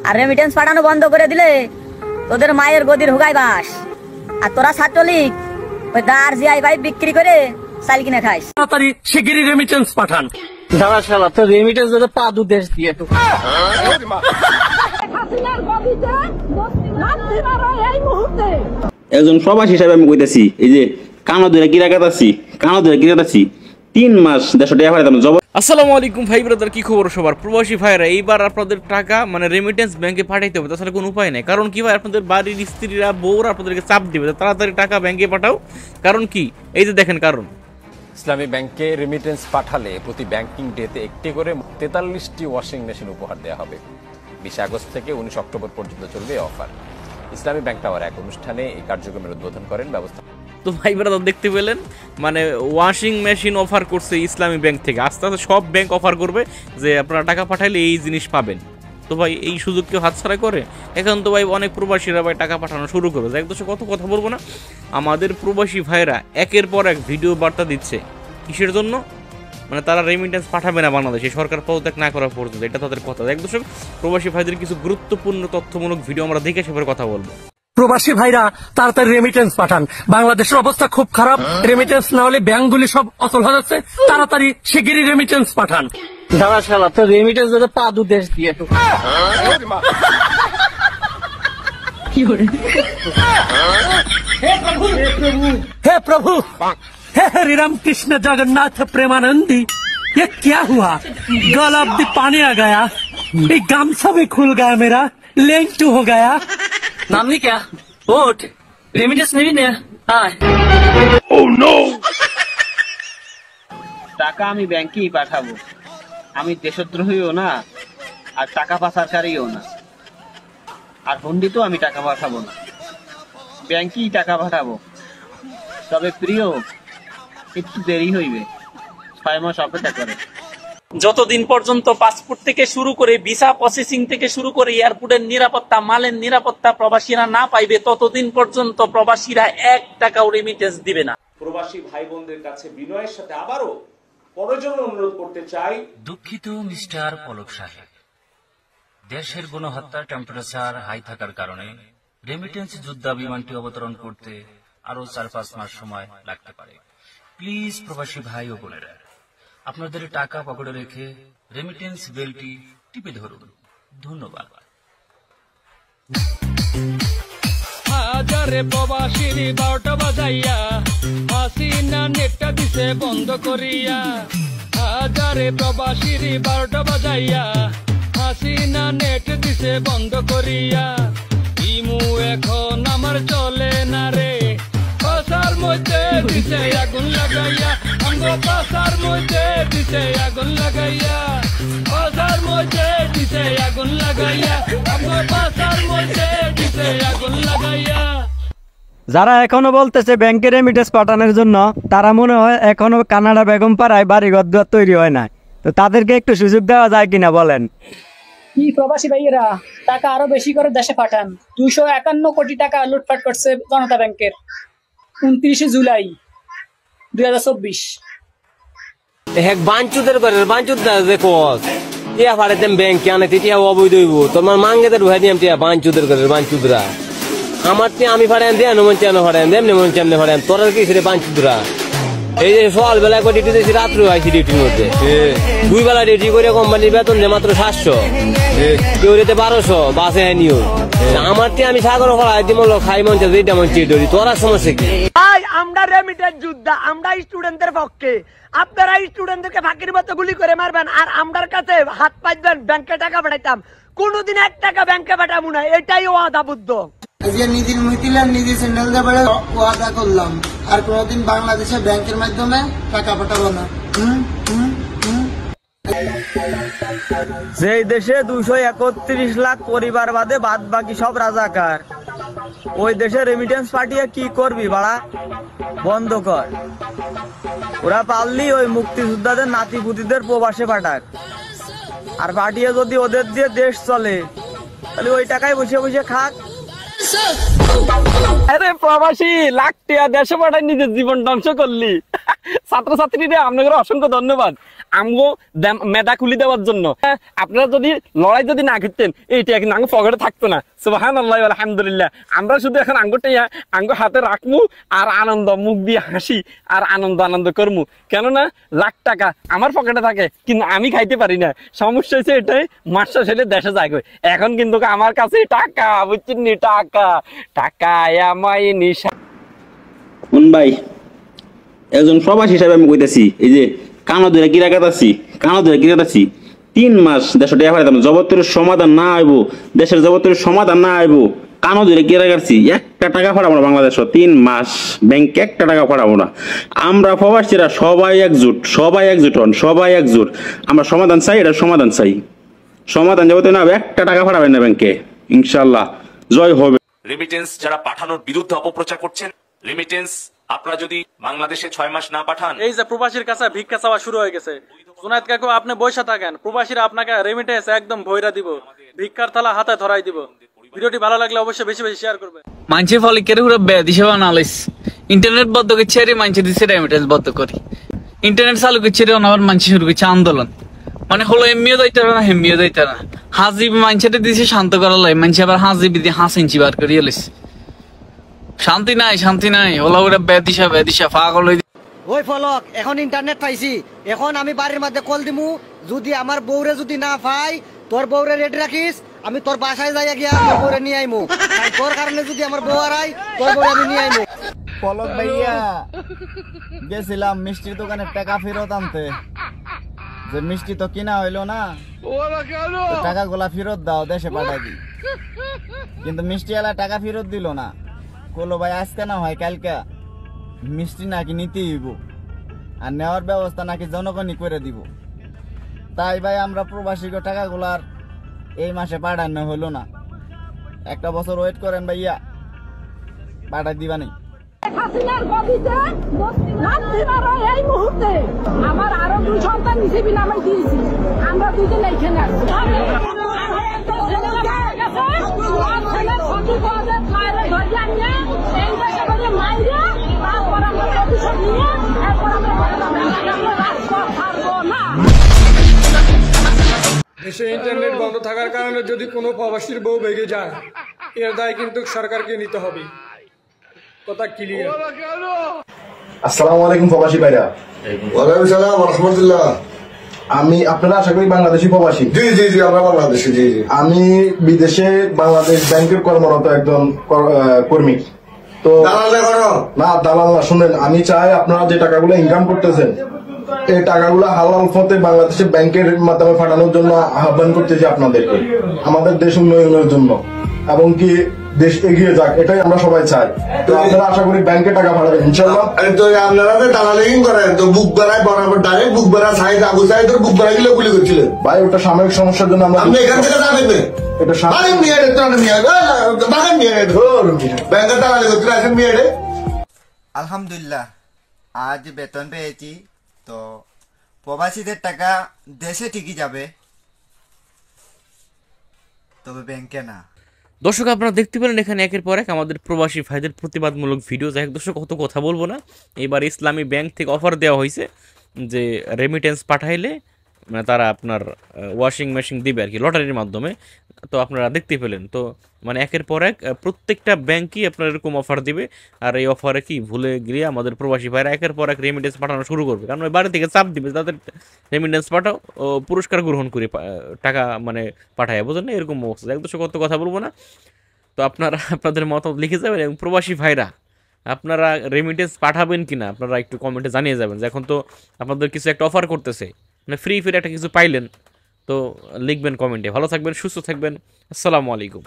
আর remittance পাঠানো বন্ধ করে দিলে তোদের মায়ের গদির হুগাই বাস। আর তোরা ছাত্রলীগ ওই দার জিআই ভাই বিক্রি করে চাল কিনে খাইস। তাড়াতাড়ি শিগগিরই রেমিটেন্স পাঠান। দাঁড়া শালা, তো রেমিটেন্স দিতে পা দু দেশ দিয়ে তো। একজন প্রবাসী হিসাবে আমি কইতাছি, এই যে কানো ধরে কিরাকাতাছি 3 মাস 150 টাকা পাইতাম জব। আসসালামু আলাইকুম ভাই ব্রাদার, কি খবর সবার? প্রবাসী ভাইরা এইবার আপনাদের টাকা মানে রেমিটেন্স ব্যাংকে পাঠাইতে হবে, তাছাড়া কোনো উপায় নেই। কারণ কি ভাই, আপনাদের বাড়ির স্ত্রীরা বউরা আপনাদেরকে চাপ দিবে তাড়াতাড়ি টাকা ব্যাংকে পাঠাও। কারণ কি, এই যে দেখেন কারণ। ইসলামী ব্যাংকে রেমিটেন্স পাঠালে প্রতি ব্যাংকিং ডেতে একটি করে 43টি ওয়াশিং মেশিন উপহার দেওয়া হবে। 20 আগস্ট থেকে 19 অক্টোবর পর্যন্ত চলবে এই অফার। ইসলামী ব্যাংক টাওয়ার এক অনুষ্ঠানে এই কার্যক্রমের উদ্বোধন করেন ব্যবস্থা। তো ভাই ব্রাদার দেখতে পেলেন, মানে ওয়াশিং মেশিন অফার করছে ইসলামী ব্যাংক থেকে। আস্তে আস্তে সব ব্যাংক অফার করবে যে আপনারা টাকা পাঠাইলে এই জিনিস পাবেন। তো ভাই এই সুযোগ কেউ হাতছাড়া করে? এখন তো ভাই অনেক প্রবাসীরা ভাই টাকা পাঠানো শুরু করবে। এক দোষে কত কথা বলবো না, আমাদের প্রবাসী ভাইরা একের পর এক ভিডিও বার্তা দিচ্ছে। কিসের জন্য? মানে তারা রেমিটেন্স পাঠাবে না বাংলাদেশে সরকার পদত্যাগ না করা পর্যন্ত, এটা তাদের কথা। এক দোষক প্রবাসী ভাইদের কিছু গুরুত্বপূর্ণ তথ্যমূলক ভিডিও আমরা দেখে সেভাবে কথা বলবো। প্রবাসী ভাইরা তাড়াতাড়ি রেমিটেন্স পাঠান, বাংলাদেশের অবস্থা খুব খারাপ। রেমিটেন্স না হলে ব্যাংকগুলি সব অচল হয়ে যাচ্ছে। তাড়াতাড়ি শিগগিরই রেমিটেন্স পাঠান। দাঁড়া শালা, তো রেমিটেন্স দিতে পা দু দেশ দিয়ে তো। हे प्रभु, हे हरि राम कृष्ण जगन्नाथ प्रेमानंदी, ये क्या हुआ? गला अब पानी आ गया, एक गामछा भी खुल गया मेरा, लेंग टू हो गया। नाम नहीं क्या? वोट रेमिटेंस नहीं ने? Oh no! টাকা আমি ব্যাংকেই পাঠাবো। আমি দেশদ্রোহীও না আর টাকা পাচারকারীও না, আর হুন্ডিতেও আমি টাকা পাঠাবো না, ব্যাংকেই টাকা পাঠাবো। তবে প্রিয়, একটু দেরি হইবে, 6 মাস অপেক্ষা করে। যতদিন পর্যন্ত পাসপোর্ট থেকে শুরু করে ভিসা প্রসেসিং থেকে শুরু করে এয়ারপোর্টের নিরাপত্তা, মালের নিরাপত্তা প্রবাসীরা না পাইবে, ততদিন পর্যন্ত প্রবাসীরা 1 টাকাও রেমিটেন্স দিবে না। প্রবাসী ভাই বোনদের কাছে বিনয়ের সাথে আবারও পরজন্য অনুরোধ করতে চাই। দুঃখিত মিস্টার পলক সাহেব, দেশের গণহত্যা টেম্পারেচার হাই থাকার কারণে রেমিটেন্স যোদ্ধা বিমানটি অবতরণ করতে আরো 4-5 মাস সময় লাগতে পারে। প্লিজ প্রবাসী ভাই ও বোনেরা, আপনাদের টাকা পকেটে রেখে রেমিটেন্স বেলটি টিপে ধরুন। ধন্যবাদ। হাজারে প্রবাসীর 12টা বাজাইয়া হাসিনা নেটটা দিছে বন্ধ করিয়া। হাজারে প্রবাসীর 12টা বাজাইয়া হাসিনা নেট দিছে বন্ধ করিয়া। ইমু এখন আমার চলে না রে, পাশার মধ্যে দিছে আগুন লাগাইয়া। আমগো পাশার মধ্যে দিছে আগুন লাগাইয়া, পাশার মধ্যে দিছে আগুন লাগাইয়া, আমগো পাশার মধ্যে দিছে আগুন লাগাইয়া। যারা এখনো বলতেছে ব্যাংকে রেমিটেন্স পাঠানোর জন্য, তারা মনে হয় এখনো কানাডা বেগম পাড়ায় বাড়িঘর দুয়ার তৈরি হয় না। তো তাদেরকে একটু সুযোগ দেওয়া যায় কিনা বলেন? কি প্রবাসী ভাইয়েরা, টাকা আরো বেশি করে দেশে পাঠান। 251 কোটি টাকা লুটপাট করছে জনতা ব্যাংকের 29 জুলাই 2024। এক বাঞ্চুদের করে বাঞ্চুদ দেখো টিয়া ফাড়াইতাম ব্যাংকে আনে টিয়া অবৈধ হইব। তোমার মাঙ্গেদের ঢুকাই দিয়াম টিয়া বাঞ্চুদের করে বাঞ্চুদরা। আমার টিয়া আমি ফাড়াইন দিয়ে মন চানো ফাড়াইন দেম মন চামনে ফাড়াইন। তোরা কি সেটা বাঞ্চুদরা? এই যে সকাল বেলা করে ডিউটি দিয়েছি, রাত্রে আইসি ডিউটির মধ্যে। 2 বেলা ডিউটি করে কোম্পানির বেতন দেয় মাত্র 700, কেউ রেতে 1200 বাসে নিও। আমার টিয়া আমি সাগর ফলাই দিব খাই মন চাই এইটা মন চেয়ে ধরি। তোরা সমস্যা কি? আমরা রেমিটেন্স যোদ্ধা, আমরা স্টুডেন্টদের পক্ষে। আপনারা স্টুডেন্টদেরকে ফাঁকির মতো গুলি করে মারবেন আর আমরার কাছে হাত পাইবেন ব্যাংকে টাকা পাঠাইতাম। কোনোদিন 1 টাকা ব্যাংকে পাঠাবো না, এটাই ওয়াদাবদ্ধ। নিজের মিটিলাম, নিজের চ্যানেল দিয়ে ওয়াদা করলাম আর কোনোদিন বাংলাদেশের ব্যাংকের মাধ্যমে টাকা পাঠাবো না। যেই দেশে 231 লাখ পরিবার বাদে বাদ বাকি সব রাজাকার, ওই দেশে রেমিটেন্স পাঠিয়ে কি করবি বাড়া? বন্ধ কর। ওরা পারলি ওই মুক্তিযোদ্ধাদের নাতিপুতিদের প্রবাসে পাঠাক, আর পাঠিয়ে যদি ওদের দিয়ে দেশ চলে তাহলে ওই টাকায় বসে বসে খাক। আরে প্রবাসী, লাখ টাকা দেশে পাঠায় নিজের জীবন ধ্বংস করলি। ছাত্রছাত্রীরা আপনাদের অসংখ্য ধন্যবাদ আমগো মেধা খুলি দেওয়ার জন্য। আপনারা যদি লড়াই যদি না করতেন এইটা কিন্তু আঙ্গ পকেটে থাকতো না। সুবহানাল্লাহি ওয়া আলহামদুলিল্লাহ। আমরা শুধু এখন আঙ্গ হাতে রাখমু আর আনন্দ মুখ দিয়ে হাসি আর আনন্দ করমু, কেননা লাখ টাকা আমার পকেটে থাকে কিন্তু আমি খাইতে পারি না। সমস্যা হচ্ছে এটাই, মাস্টার ছেলে দেশে যায়। এখন কিন্তু আমার কাছে টাকা, বুঝছেন নি, টাকা আমায় নিশা। ভাই একজন প্রবাসী হিসাবে আমি কইতেছি, এই যে কানো ধরে কিরা কাটাচ্ছি 3 মাস দেশে টাকা পাঠাইতাম, জগতের সমাধান না আইব, দেশের জগতের সমাধান না আইব, কানো ধরে কিরা কাটছি, একটা টাকা পাঠাবো না বাংলাদেশ 3 মাস ব্যাংকে একটা টাকা পাঠাবো না। আমরা প্রবাসীরা সবাই একজুট হন, সবাই একজুট। আমরা সমাধান চাই, এটা সমাধান চাই, সমাধান জগতে না একটা টাকা পাঠাবেন না ব্যাংকে, ইনশাল্লাহ জয় হবে। রেমিটেন্স যারা পাঠানোর বিরুদ্ধে অপপ্রচার করছেন, রেমিটেন্স আপনারা যদি বাংলাদেশে 6 মাস না পাঠান, এই যে প্রবাসীর কাছে ভিক্ষা চাওয়া শুরু হয়ে গেছে। জুনায়েদ কাকু আপনি বসে থাকেন, প্রবাসীরা আপনাকে রেমিটেন্স একদম ভইরা দিব, ভিক্ষার থালা হাতে ধরাই দিব। ভিডিওটি ভালো লাগলে অবশ্যই বেশি বেশি শেয়ার করবেন। মানছে ফলে কেরে পুরো বেদ হিসেবে আনালিস ইন্টারনেট বন্ধ করছে আর মানছে দিচ্ছে রেমিটেন্স বন্ধ করি। ইন্টারনেট চালু করছে রে আবার মানছে শুরু করছে আন্দোলন, মানে হলো এমনিও যাইতে না হেমিও যাইতে না। হাজিবি মানছে দিছে শান্ত করার লাই, মানছে আবার হাজিবি দিয়ে 5 ইঞ্চি বার করিয়ে লিস। শান্তি নাই ওলা ওরা বেদিশা পাগল হই। ওই ফলক এখন ইন্টারনেট পাইছি, এখন আমি বাড়ির মধ্যে কল দিমু, যদি আমার বউরে যদি না পাই তোর বউরে রেডি রাখিস, আমি তোর বাসায় যাই গিয়া তোর বউরে নিয়ে আইমু। তোর কারণে যদি আমার বউ হারাই তোর বউরে আমি নিয়ে আইমু। ফলক ভাইয়া গেছিলাম মিষ্টির দোকানে টাকা ফেরত আনতে, যে মিষ্টি তো কিনা হইলো না, টাকাগুলা ফেরত দাও দেশে পাঠাই দি। কিন্তু মিষ্টি এলা টাকা ফেরত দিল না, কলো ভাই আজকে না হয় কালকে মিষ্টি নাকি নিতে হইব, আর নেওয়ার ব্যবস্থা নাকি জনগণই করে দিব। তাই ভাই আমরা প্রবাসী টাকাগুলার এই মাসে পাঠানো হলো না, একটা বছর ওয়েট করেন ভাইয়া, পাঠাই দিবা নেই। এই মুহূর্তে আমার আরো 2 সন্তান হিসেবে নামাই দিয়েছি, আমরা দুজন এইখানে আছি। দেশে ইন্টারনেট বন্ধ থাকার কারণে যদি কোনো প্রবাসীর বউ ভেঙে যায়, এর দায় কিন্তু সরকারকে নিতে হবে। কথা ক্লিয়ার। আসসালামু আলাইকুম প্রবাসী ভাইরা। ওয়ালাইকুম সালাম ওয়া রাহমাতুল্লাহ। আমি আপনারা আশা করি বাংলাদেশি প্রবাসী। জি জি জি আমরা বাংলাদেশি। জি জি আমি বিদেশে বাংলাদেশ ব্যাংকের কর্মরত একজন কর্মী। তো না দালাল না, শুনেন আমি চাই আপনারা যে টাকাগুলো ইনকাম করতেছেন এই টাকাগুলো হালাল পথে বাংলাদেশের ব্যাংকের মাধ্যমে পাঠানোর জন্য আহ্বান করতেছি আপনাদেরকে, আমাদের দেশ উন্নয়নের জন্য এবং কি দেশ এগিয়ে যাক, এটাই আমরা সবাই চাই। তো আপনারা আশা করি ব্যাংকে টাকা পাঠাবেন ইনশাআল্লাহ। আপনারা তো দালালিং করেন, তো বুক বাড়ায় বরাবর ডাইরেক্ট বুক বাড়া সাইজ আবু সাইদের বুক বাড়াই গেলে গুলি করছিলেন ভাই, ওটা সাময়িক সমস্যার জন্য আমরা আপনি এখান থেকে যাবেন না, এটা সাময়িক নিয়ে রে তো নিয়ে বাগান নিয়ে রে ব্যাংকে দালালি করতে আসেন নিয়ে রে। আলহামদুলিল্লাহ আজ বেতন পেয়েছি, তো প্রবাসীদের টাকা দেশে ঠিকই যাবে, তবে ব্যাংকে না। দর্শক আপনারা দেখতে পেলেন এখানে একের পর এক আমাদের প্রবাসী ভাইদের প্রতিবাদমূলক ভিডিও। যাই হোক দর্শক অত কথা বলবো না, এবার ইসলামী ব্যাংক থেকে অফার দেওয়া হয়েছে যে রেমিটেন্স পাঠাইলে মানে তারা আপনার ওয়াশিং মেশিন দিবে আর কি লটারির মাধ্যমে। তো আপনারা দেখতে পেলেন, তো মানে একের পর এক প্রত্যেকটা ব্যাংকই আপনার এরকম অফার দিবে। আর এই অফারে কি ভুলে গিয়ে আমাদের প্রবাসী ভাইরা একের পর এক রেমিটেন্স পাঠানো শুরু করবে, কারণ ওই বাড়ি থেকে চাপ দিবে তাদের রেমিটেন্স পাঠাও, ও পুরস্কার গ্রহণ করে টাকা মানে পাঠায়, বুঝলেন না, এরকম অবস্থা। এক দর্শক কত কথা বলবো না, তো আপনারা আপনাদের মতামত লিখে যাবেন। এবং প্রবাসী ভাইরা আপনারা রেমিটেন্স পাঠাবেন কিনা আপনারা একটু কমেন্টে জানিয়ে যাবেন, যে এখন তো আপনাদের কিছু একটা অফার করতেছে, মানে ফ্রি একটা কিছু পাইলেন, তো লিখবেন কমেন্টে। ভালো থাকবেন, সুস্থ থাকবেন, আসসালামু আলাইকুম।